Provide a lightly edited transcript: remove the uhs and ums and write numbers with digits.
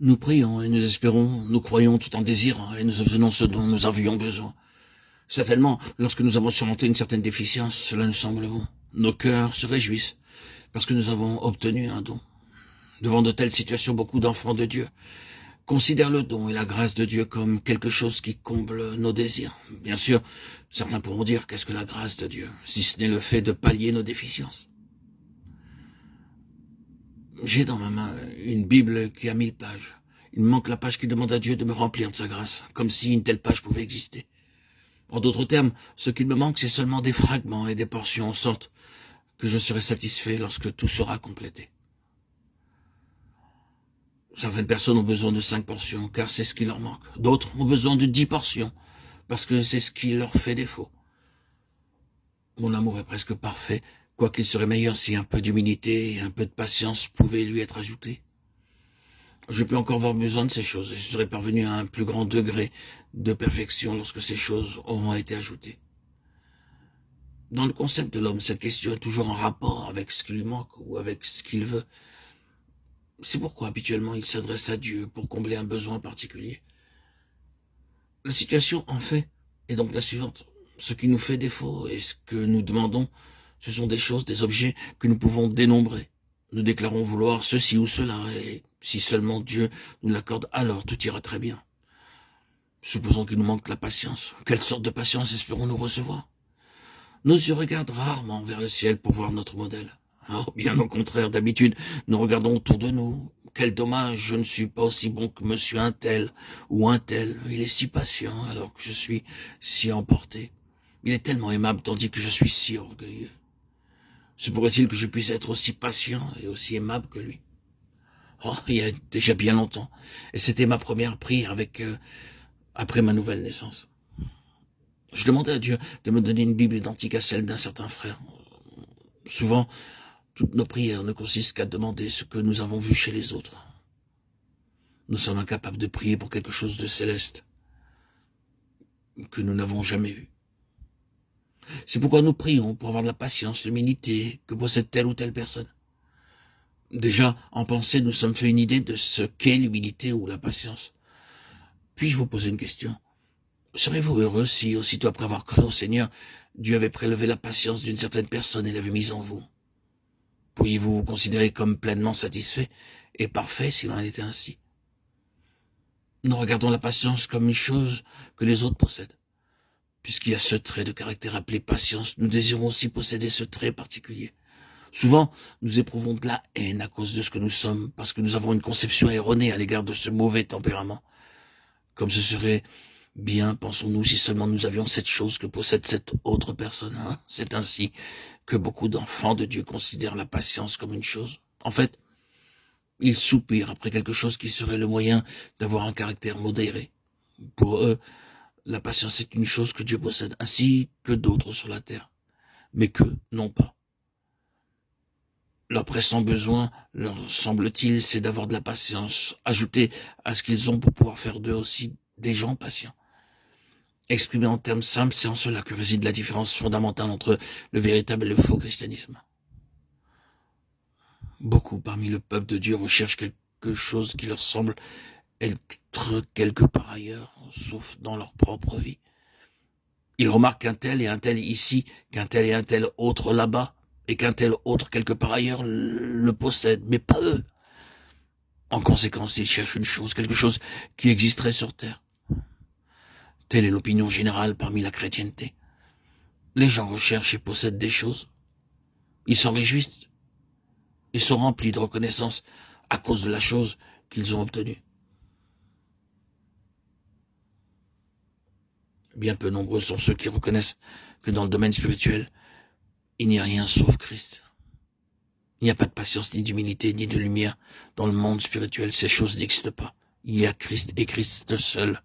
Nous prions et nous espérons, nous croyons tout en désirant et nous obtenons ce dont nous avions besoin. Certainement, lorsque nous avons surmonté une certaine déficience, cela nous semble bon. Nos cœurs se réjouissent parce que nous avons obtenu un don. Devant de telles situations, beaucoup d'enfants de Dieu considèrent le don et la grâce de Dieu comme quelque chose qui comble nos désirs. Bien sûr, certains pourront dire qu'est-ce que la grâce de Dieu, si ce n'est le fait de pallier nos déficiences. J'ai dans ma main une Bible qui a 1000 pages. Il me manque la page qui demande à Dieu de me remplir de sa grâce, comme si une telle page pouvait exister. En d'autres termes, ce qu'il me manque, c'est seulement des fragments et des portions, en sorte que je serai satisfait lorsque tout sera complété. Certaines personnes ont besoin de 5 portions, car c'est ce qui leur manque. D'autres ont besoin de 10 portions, parce que c'est ce qui leur fait défaut. Mon amour est presque parfait, quoiqu'il serait meilleur si un peu d'humilité et un peu de patience pouvaient lui être ajoutés. Je peux encore avoir besoin de ces choses, et je serai parvenu à un plus grand degré de perfection lorsque ces choses auront été ajoutées. Dans le concept de l'homme, cette question est toujours en rapport avec ce qui lui manque ou avec ce qu'il veut. C'est pourquoi habituellement il s'adresse à Dieu pour combler un besoin particulier. La situation en fait est donc la suivante. Ce qui nous fait défaut et ce que nous demandons, ce sont des choses, des objets que nous pouvons dénombrer. Nous déclarons vouloir ceci ou cela, et si seulement Dieu nous l'accorde, alors tout ira très bien. Supposons qu'il nous manque la patience. Quelle sorte de patience espérons-nous recevoir? Nos yeux regardent rarement vers le ciel pour voir notre modèle. Oh, bien au contraire, d'habitude, nous regardons autour de nous. Quel dommage, je ne suis pas aussi bon que monsieur un tel ou un tel. Il est si patient alors que je suis si emporté. Il est tellement aimable tandis que je suis si orgueilleux. Se pourrait-il que je puisse être aussi patient et aussi aimable que lui? Oh, il y a déjà bien longtemps. Et c'était ma première prière après ma nouvelle naissance. Je demandais à Dieu de me donner une Bible identique à celle d'un certain frère. Souvent, toutes nos prières ne consistent qu'à demander ce que nous avons vu chez les autres. Nous sommes incapables de prier pour quelque chose de céleste que nous n'avons jamais vu. C'est pourquoi nous prions pour avoir de la patience, l'humilité que possède telle ou telle personne. Déjà, en pensée, nous sommes fait une idée de ce qu'est l'humilité ou la patience. Puis-je vous poser une question? Serez-vous heureux si, aussitôt après avoir cru au Seigneur, Dieu avait prélevé la patience d'une certaine personne et l'avait mise en vous? Pourriez-vous vous considérer comme pleinement satisfait et parfait s'il en était ainsi? Nous regardons la patience comme une chose que les autres possèdent. Puisqu'il y a ce trait de caractère appelé patience, nous désirons aussi posséder ce trait particulier. Souvent, nous éprouvons de la haine à cause de ce que nous sommes, parce que nous avons une conception erronée à l'égard de ce mauvais tempérament. Comme ce serait bien, pensons-nous, si seulement nous avions cette chose que possède cette autre personne. Hein? C'est ainsi que beaucoup d'enfants de Dieu considèrent la patience comme une chose. En fait, ils soupirent après quelque chose qui serait le moyen d'avoir un caractère modéré. Pour eux, la patience est une chose que Dieu possède, ainsi que d'autres sur la terre, mais qu'eux n'ont pas. Leur pressant besoin, leur semble-t-il, c'est d'avoir de la patience, ajoutée à ce qu'ils ont pour pouvoir faire d'eux aussi des gens patients. Exprimé en termes simples, c'est en cela que réside la différence fondamentale entre le véritable et le faux christianisme. Beaucoup parmi le peuple de Dieu recherchent quelque chose qui leur semble être quelque part ailleurs, sauf dans leur propre vie. Ils remarquent qu'un tel et un tel ici, qu'un tel et un tel autre là-bas, et qu'un tel autre quelque part ailleurs le possède, mais pas eux. En conséquence, ils cherchent une chose, quelque chose qui existerait sur terre. Telle est l'opinion générale parmi la chrétienté. Les gens recherchent et possèdent des choses. Ils s'en réjouissent. Ils sont remplis de reconnaissance à cause de la chose qu'ils ont obtenue. Bien peu nombreux sont ceux qui reconnaissent que dans le domaine spirituel, il n'y a rien sauf Christ. Il n'y a pas de patience, ni d'humilité, ni de lumière. Dans le monde spirituel, ces choses n'existent pas. Il y a Christ et Christ seul.